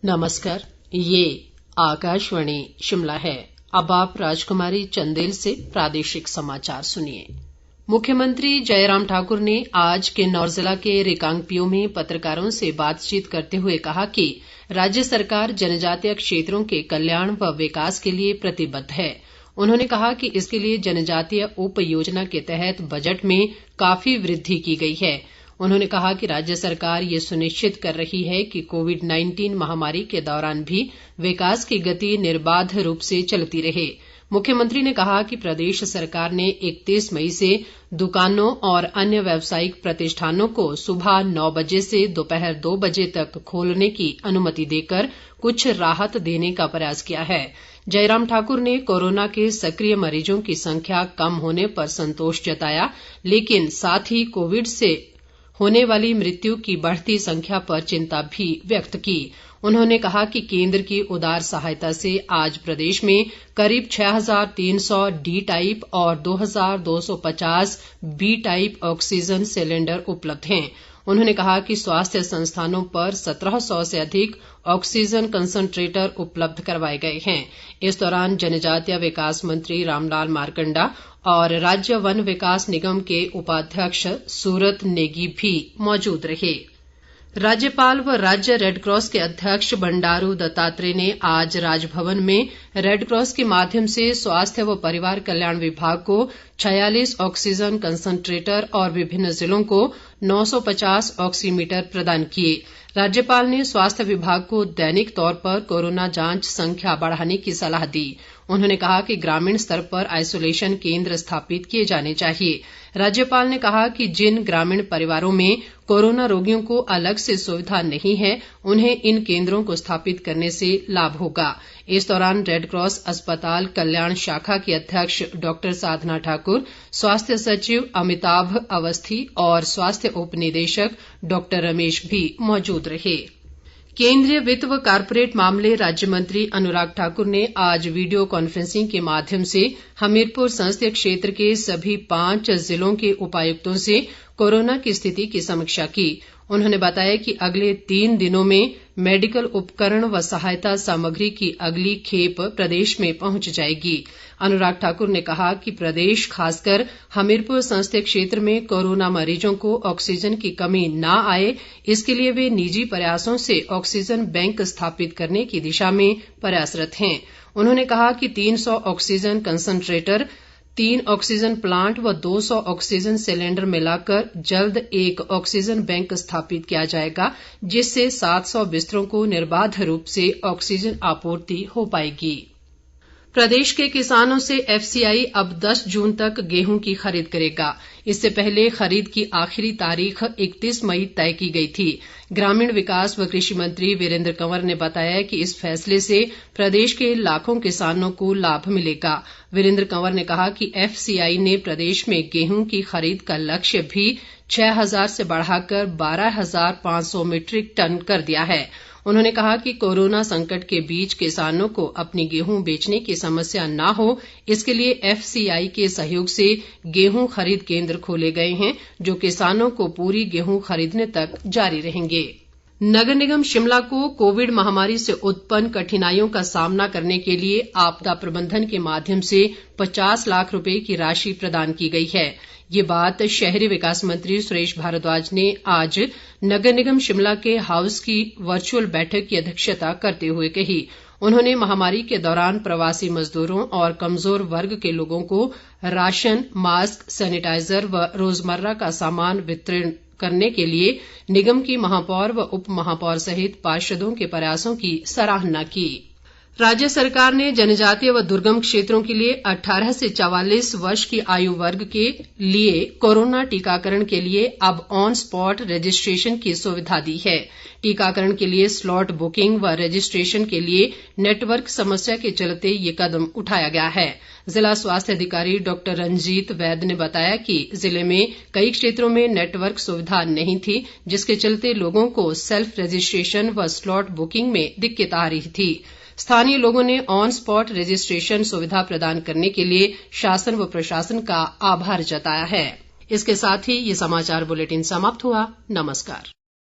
नमस्कार, ये आकाशवाणी शिमला है। अब आप राजकुमारी चंदेल से प्रादेशिक समाचार सुनिए। मुख्यमंत्री जयराम ठाकुर ने आज किन्नौर जिला के रिकांगपिओ में पत्रकारों से बातचीत करते हुए कहा कि राज्य सरकार जनजातीय क्षेत्रों के कल्याण व विकास के लिए प्रतिबद्ध है। उन्होंने कहा कि इसके लिए जनजातीय उप योजना के तहत बजट में काफी वृद्धि की गई है। उन्होंने कहा कि राज्य सरकार ये सुनिश्चित कर रही है कि कोविड-19 महामारी के दौरान भी विकास की गति निर्बाध रूप से चलती रहे। मुख्यमंत्री ने कहा कि प्रदेश सरकार ने 31 मई से दुकानों और अन्य व्यावसायिक प्रतिष्ठानों को सुबह 9 बजे से दोपहर 2 बजे तक खोलने की अनुमति देकर कुछ राहत देने का प्रयास किया है। जयराम ठाकुर ने कोरोना के सक्रिय मरीजों की संख्या कम होने पर संतोष जताया, लेकिन साथ ही कोविड से होने वाली मृत्यु की बढ़ती संख्या पर चिंता भी व्यक्त की। उन्होंने कहा कि केंद्र की उदार सहायता से आज प्रदेश में करीब 6300 डी टाइप और 2250 बी टाइप ऑक्सीजन सिलेंडर उपलब्ध हैं। उन्होंने कहा कि स्वास्थ्य संस्थानों पर 1700 से अधिक ऑक्सीजन कंसंट्रेटर उपलब्ध करवाए गए हैं। इस दौरान जनजातीय विकास मंत्री रामलाल मारकंडा और राज्य वन विकास निगम के उपाध्यक्ष सूरत नेगी भी मौजूद रहे। राज्यपाल व राज्य रेडक्रॉस के अध्यक्ष बंडारू दत्तात्रेय ने आज राजभवन में रेडक्रॉस के माध्यम से स्वास्थ्य व परिवार कल्याण विभाग को 46 ऑक्सीजन कंसंट्रेटर और विभिन्न जिलों को 950 ऑक्सीमीटर प्रदान किए। राज्यपाल ने स्वास्थ्य विभाग को दैनिक तौर पर कोरोना जांच संख्या बढ़ाने की सलाह दी। उन्होंने कहा कि ग्रामीण स्तर पर आइसोलेशन केंद्र स्थापित किए जाने चाहिए। राज्यपाल ने कहा कि जिन ग्रामीण परिवारों में कोरोना रोगियों को अलग से सुविधा नहीं है, उन्हें इन केंद्रों को स्थापित करने से लाभ होगा। इस दौरान रेडक्रॉस अस्पताल कल्याण शाखा की अध्यक्ष डॉक्टर साधना ठाकुर, स्वास्थ्य सचिव अमिताभ अवस्थी और स्वास्थ्य उप निदेशक डॉक्टर रमेश भी मौजूद रहे। केंद्रीय वित्त व कारपोरेट मामले राज्य मंत्री अनुराग ठाकुर ने आज वीडियो कॉन्फ्रेंसिंग के माध्यम से हमीरपुर संसदीय क्षेत्र के सभी 5 जिलों के उपायुक्तों से कोरोना की स्थिति की समीक्षा की। उन्होंने बताया कि अगले 3 दिनों में मेडिकल उपकरण व सहायता सामग्री की अगली खेप प्रदेश में पहुंच जाएगी। अनुराग ठाकुर ने कहा कि प्रदेश खासकर हमीरपुर संसदीय क्षेत्र में कोरोना मरीजों को ऑक्सीजन की कमी न आए, इसके लिए वे निजी प्रयासों से ऑक्सीजन बैंक स्थापित करने की दिशा में प्रयासरत हैं। उन्होंने कहा कि 300 ऑक्सीजन कंसंट्रेटर, 3 ऑक्सीजन प्लांट व 200 ऑक्सीजन सिलेंडर मिलाकर जल्द एक ऑक्सीजन बैंक स्थापित किया जाएगा, जिससे 700 बिस्तरों को निर्बाध रूप से ऑक्सीजन आपूर्ति हो पाएगी। प्रदेश के किसानों से एफसीआई अब 10 जून तक गेहूं की खरीद करेगा। इससे पहले खरीद की आखिरी तारीख 31 मई तय की गई थी। ग्रामीण विकास व कृषि मंत्री वीरेंद्र कंवर ने बताया कि इस फैसले से प्रदेश के लाखों किसानों को लाभ मिलेगा। वीरेंद्र कंवर ने कहा कि एफसीआई ने प्रदेश में गेहूं की खरीद का लक्ष्य भी 6000 से बढ़ाकर 12500 मीट्रिक टन कर दिया है। उन्होंने कहा कि कोरोना संकट के बीच किसानों को अपनी गेहूं बेचने की समस्या न हो, इसके लिए एफसीआई के सहयोग से गेहूं खरीद केंद्र खोले गए हैं, जो किसानों को पूरी गेहूं खरीदने तक जारी रहेंगे। नगर निगम शिमला को कोविड महामारी से उत्पन्न कठिनाइयों का सामना करने के लिए आपदा प्रबंधन के माध्यम से 50 लाख रुपए की राशि प्रदान की गई है। ये बात शहरी विकास मंत्री सुरेश भारद्वाज ने आज नगर निगम शिमला के हाउस की वर्चुअल बैठक की अध्यक्षता करते हुए कही। उन्होंने महामारी के दौरान प्रवासी मजदूरों और कमजोर वर्ग के लोगों को राशन, मास्क, सैनिटाइजर व रोजमर्रा का सामान वितरण करने के लिए निगम की महापौर व उप महापौर सहित पार्षदों के प्रयासों की सराहना की। राज्य सरकार ने जनजातीय व दुर्गम क्षेत्रों के लिए 18 से 44 वर्ष की आयु वर्ग के लिए कोरोना टीकाकरण के लिए अब ऑन स्पॉट रजिस्ट्रेशन की सुविधा दी है। टीकाकरण के लिए स्लॉट बुकिंग व रजिस्ट्रेशन के लिए नेटवर्क समस्या के चलते ये कदम उठाया गया है। जिला स्वास्थ्य अधिकारी डॉक्टर रंजीत वैद ने बताया कि जिले में कई क्षेत्रों में नेटवर्क सुविधा नहीं थी, जिसके चलते लोगों को सेल्फ रजिस्ट्रेशन व स्लॉट बुकिंग में दिक्कत आ रही थी। स्थानीय लोगों ने ऑन स्पॉट रजिस्ट्रेशन सुविधा प्रदान करने के लिए शासन व प्रशासन का आभार जताया है। इसके साथ ही ये समाचार बुलेटिन समाप्त हुआ। नमस्कार।